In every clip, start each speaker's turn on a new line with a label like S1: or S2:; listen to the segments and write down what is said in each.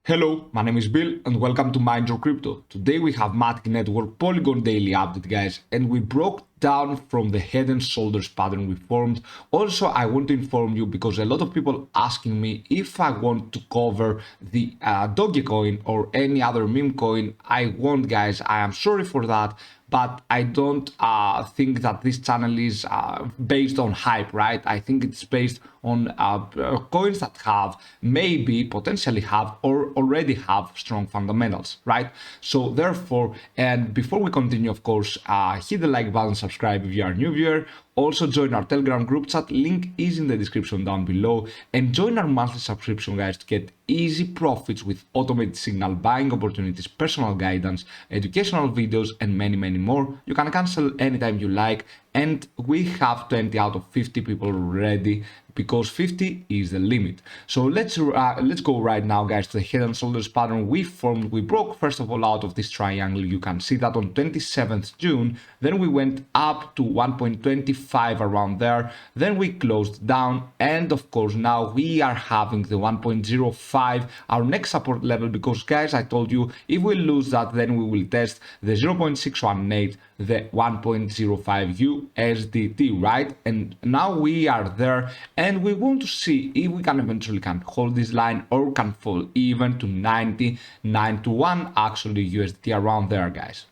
S1: Hello, my name is Bill and welcome to MindYourCrypto. Today we have MATIC Network Polygon daily update, guys, and we broke down from the head and shoulders pattern we formed. Also, I want to inform you because a lot of people asking me if I want to cover the Dogecoin or any other meme coin. I won't, guys. I am sorry for that. But I don't think that this channel is based on hype, right? I think it's based on coins that have, maybe, potentially have, or already have strong fundamentals, right? So therefore, and before we continue, of course, hit the like button, subscribe if you are a new viewer. Also join our Telegram group chat, link is in the description down below, and join our monthly subscription, guys, to get easy profits with automated signal buying opportunities, personal guidance, educational videos, and many more. You can cancel anytime you like, and we have 20 out of 50 people already because 50 is the limit. So let's go right now, guys, to the head and shoulders pattern we formed. We broke first of all out of this triangle. You can see that on 27th June. Then we went up to 1.25 around there. Then we closed down, and of course now we are having the 1.05, our next support level, because, guys, I told you if we lose that, then we will test the 0.618, the 1.05 USDT, right? And now we are there, and we want to see if we can eventually hold this line or can fall even to 99 to 1 actually USDT around there, guys.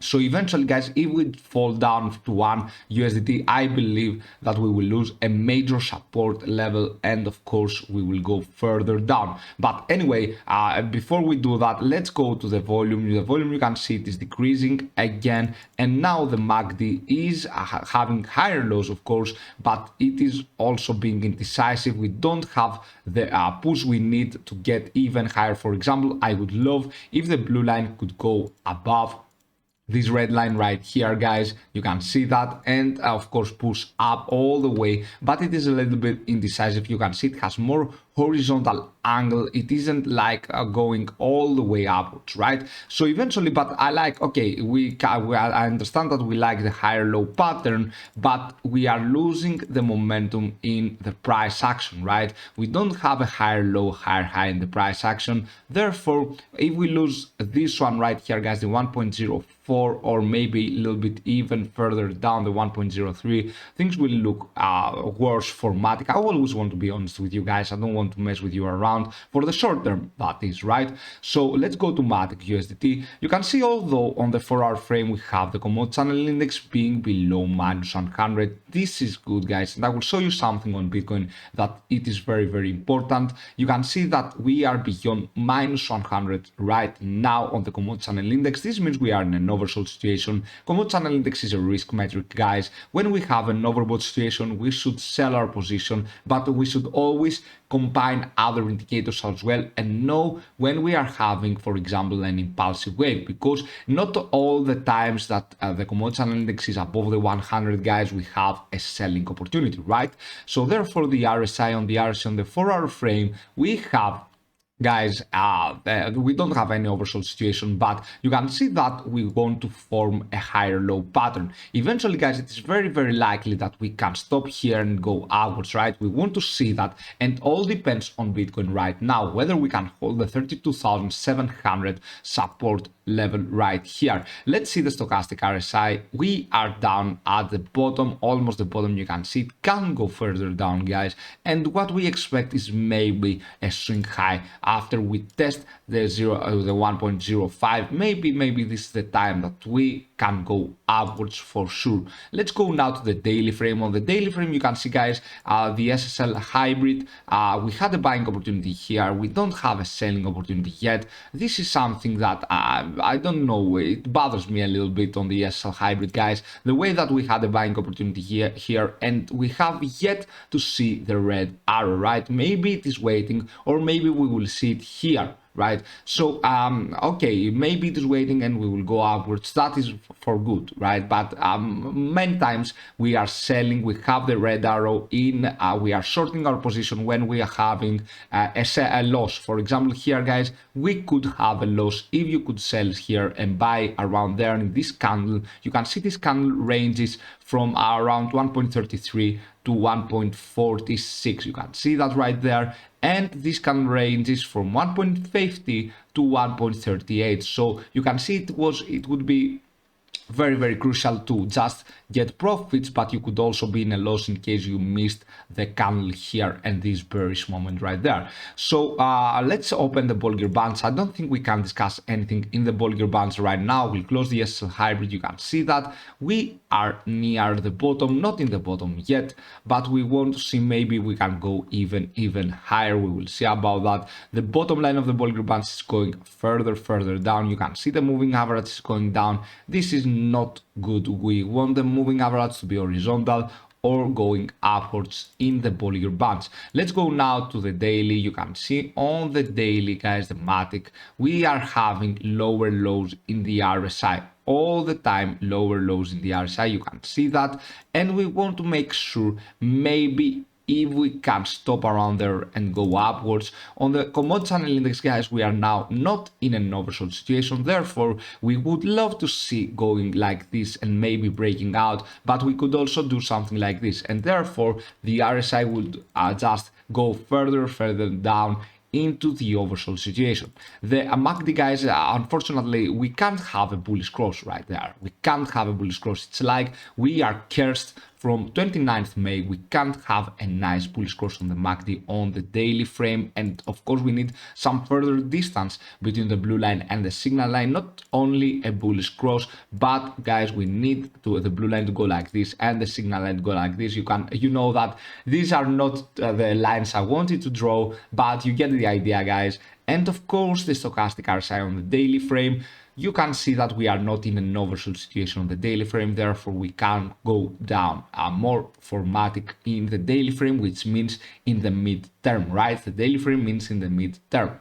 S1: So eventually, guys, if we fall down to 1 USDT, I believe that we will lose a major support level, and of course we will go further down. But anyway, before we do that, let's go to the volume. The volume, you can see it is decreasing again, and now the MACD is having higher lows, of course, but it is also being indecisive. We don't have the push we need to get even higher. For example, I would love if the blue line could go above this red line right here, guys. You can see that, and of course push up all the way, but it is a little bit indecisive. You can see it has more horizontal angle. It isn't like going all the way upwards, right? So eventually, but I like, okay, I understand that we like the higher low pattern, but we are losing the momentum in the price action, right? We don't have a higher low, higher high in the price action. Therefore, if we lose this one right here, guys, the 1.04, or maybe a little bit even further down, the 1.03, things will look worse for MATIC. I always want to be honest with you guys. I don't want to mess with you around for the short term, that is, right? So let's go to MATIC USDT. You can see, although on the 4-hour frame we have the commodity channel index being below -100, this is good, guys, and I will show you something on Bitcoin that it is very important. You can see that we are beyond -100 right now on the commodity channel index. This means we are in an oversold situation. Commodity channel index is a risk metric, guys. When we have an overbought situation, we should sell our position, but we should always combine other indicators as well and know when we are having, for example, an impulsive wave, because not all the times that the commodity channel index is above the 100, guys, we have a selling opportunity, right? So therefore, the RSI on the 4-hour frame, we have, guys, we don't have any oversold situation, but you can see that we want to form a higher low pattern. Eventually, guys, it is very likely that we can stop here and go outwards, right? We want to see that, and all depends on Bitcoin right now, whether we can hold the 32,700 support level right here. Let's see the stochastic RSI. We are down at the bottom, almost the bottom. You can see it can go further down, guys, and what we expect is maybe a swing high after we test the 1.05. Maybe this is the time that we can go upwards for sure. Let's go now to the daily frame. On the daily frame, you can see, guys, the SSL hybrid, we had a buying opportunity here. We don't have a selling opportunity yet. This is something that I don't know, it bothers me a little bit on the SSL hybrid, guys, the way that we had a buying opportunity here, and we have yet to see the red arrow, right? Maybe it is waiting, or maybe we will see it here, right? So okay, maybe it is waiting and we will go upwards. That is for good, right? But many times we are selling, we have the red arrow in, we are shorting our position when we are having a loss. For example, here, guys, we could have a loss if you could sell here and buy around there in this candle. You can see this candle ranges from around 1.33 to 1.46. You can see that right there. And this can ranges from 1.50 to 1.38. So you can see it would be very crucial to just get profits, but you could also be in a loss in case you missed the candle here and this bearish moment right there. So let's open the Bollinger Bands. I don't think we can discuss anything in the Bollinger Bands right now. We'll close the SSL hybrid. You can see that we are near the bottom, not in the bottom yet, but we want to see maybe we can go even higher. We will see about that. The bottom line of the Bollinger Bands is going further down. You can see the moving average is going down. This is not good. We want the moving average to be horizontal or going upwards in the Bollinger Bands. Let's go now to the daily. You can see on the daily, guys, the MATIC, we are having lower lows in the RSI. All the time lower lows in the RSI, you can see that, and we want to make sure maybe if we can stop around there and go upwards. On the commodity channel index, guys, we are now not in an oversold situation, therefore we would love to see going like this and maybe breaking out, but we could also do something like this, and therefore the RSI would just go further down into the oversold situation. The MACD, guys, unfortunately we can't have a bullish cross right there. We can't have a bullish cross. It's like we are cursed from 29th May. We can't have a nice bullish cross on the MACD on the daily frame, and of course we need some further distance between the blue line and the signal line. Not only a bullish cross, but guys, we need the blue line to go like this and the signal line to go like this. You know that these are not the lines I wanted to draw, but you get the idea, guys. And of course the stochastic RSI on the daily frame, you can see that we are not in an oversold situation on the daily frame, therefore we can go down more for MATIC in the daily frame, which means in the mid-term, right? The daily frame means in the mid-term.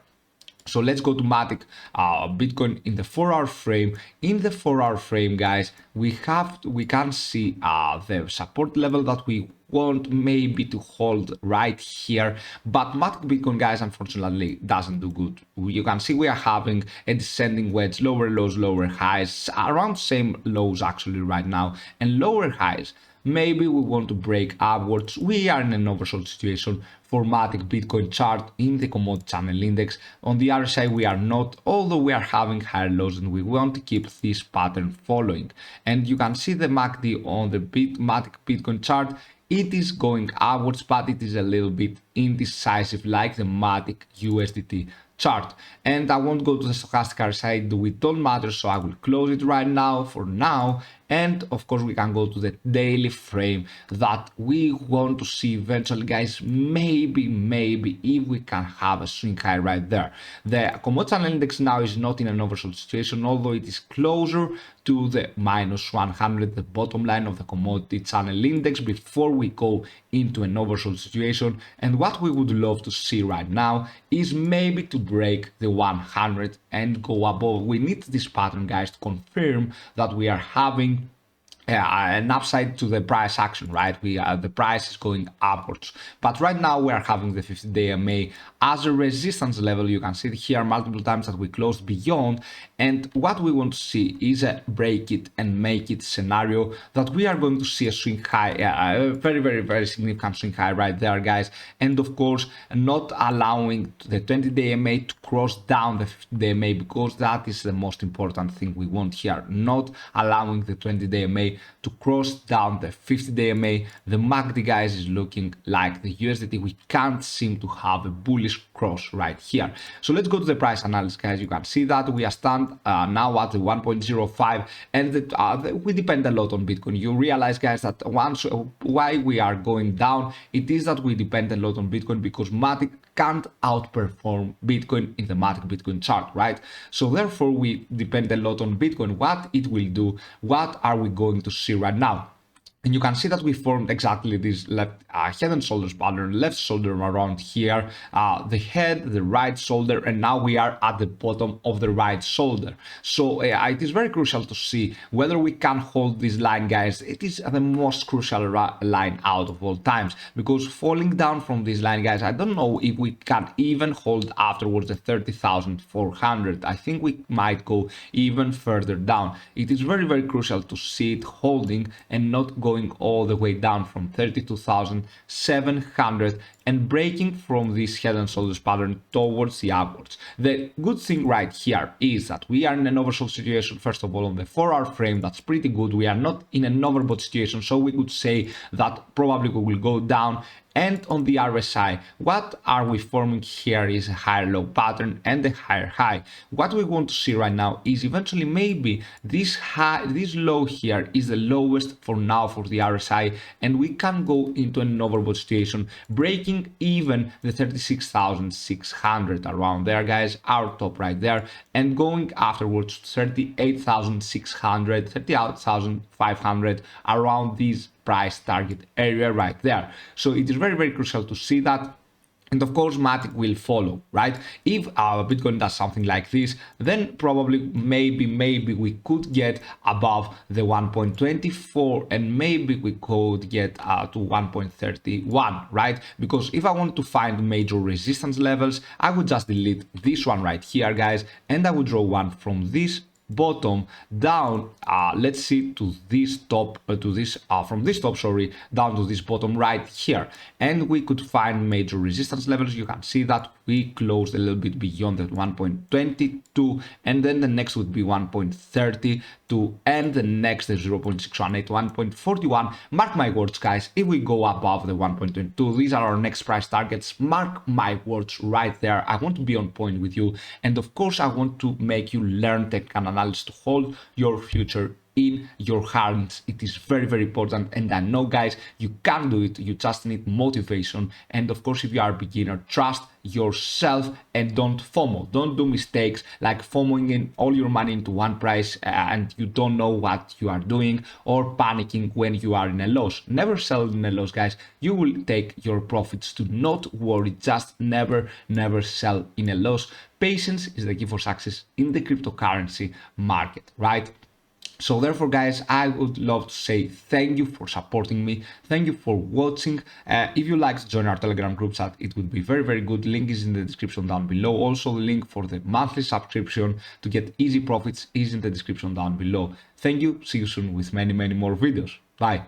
S1: So let's go to MATIC Bitcoin in the 4-hour frame. In the 4-hour frame, guys, we can see the support level that we want maybe to hold right here, but MATIC Bitcoin, guys, unfortunately doesn't do good. You can see we are having a descending wedge, lower lows, lower highs, around same lows actually right now, and lower highs. Maybe we want to break upwards. We are in an oversold situation for MATIC Bitcoin chart in the commodity channel index. On the RSI we are not, although we are having higher lows, and we want to keep this pattern following. And you can see the MACD on the MATIC Bitcoin chart. It is going upwards, but it is a little bit indecisive like the MATIC USDT chart. And I won't go to the stochastic RSI, it don't matter, so I will close it right now for now. And of course we can go to the daily frame that we want to see eventually, guys. Maybe if we can have a swing high right there. The commodity channel index now is not in an oversold situation, although it is closer to the -100, the bottom line of the commodity channel index, before we go into an oversold situation. And what we would love to see right now is maybe to break the 100 and go above. We need this pattern, guys, to confirm that we are having an upside to the price action, right? The price is going upwards, but right now we are having the 50-day MA as a resistance level. You can see it here multiple times that we closed beyond, and what we want to see is a break it and make it scenario that we are going to see a swing high, a very significant swing high right there, guys. And of course not allowing the 20-day MA to cross down the 50-day MA, because that is the most important thing we want here. Not allowing the 20-day MA to cross down the 50-day MA. The MACD, guys, is looking like the USDT. We can't seem to have a bullish cross right here. So let's go to the price analysis, guys. You can see that we are stand now at the 1.05, and we depend a lot on Bitcoin. You realize, guys, that why we are going down, it is that we depend a lot on Bitcoin, because MATIC can't outperform Bitcoin in the MATIC Bitcoin chart, right? So therefore we depend a lot on Bitcoin, what it will do, what are we going to see right now. And you can see that we formed exactly this left head and shoulders pattern, left shoulder around here, the head, the right shoulder, and now we are at the bottom of the right shoulder. So it is very crucial to see whether we can hold this line, guys. It is the most crucial line out of all times, because falling down from this line, guys, I don't know if we can even hold afterwards the 30,400. I think we might go even further down. It is very crucial to see it holding and not go going all the way down from 32,700 and breaking from this head and shoulders pattern towards the upwards. The good thing right here is that we are in an oversold situation. First of all, on the 4-hour frame, that's pretty good. We are not in an overbought situation, so we could say that probably we will go down. And on the RSI, what are we forming here is a higher low pattern and a higher high. What we want to see right now is eventually maybe this low here is the lowest for now for the RSI, and we can go into an overbought situation, breaking even the 36,600 around there, guys, our top right there, and going afterwards 38,600, 38,500 around these price target area right there. So it is very, very crucial to see that. And of course, MATIC will follow, right? If Bitcoin does something like this, then probably maybe we could get above the 1.24 and maybe we could get to 1.31, right? Because if I want to find major resistance levels, I would just delete this one right here, guys, and I would draw one from this bottom down, let's see, to this top, from this top, sorry, down to this bottom right here, and we could find major resistance levels. You can see that we closed a little bit beyond the 1.22, and then the next would be 1.32, and the next is 0.618, 1.41. Mark my words, guys, if we go above the 1.22, these are our next price targets. Mark my words right there. I want to be on point with you, and of course I want to make you learn technical analysis to hold your future in your hands. It is very, very important, and I know, guys, you can do it. You just need motivation, and of course, if you are a beginner, trust yourself and don't FOMO. Don't do mistakes like FOMOing in all your money into one price and you don't know what you are doing, or panicking when you are in a loss. Never sell in a loss, guys. You will take your profits. Do not worry. Just never sell in a loss. Patience is the key for success in the cryptocurrency market, right? So therefore, guys, I would love to say thank you for supporting me. Thank you for watching. If you like to join our Telegram group chat, it would be very, very good. Link is in the description down below. Also, the link for the monthly subscription to get easy profits is in the description down below. Thank you. See you soon with many, many more videos. Bye.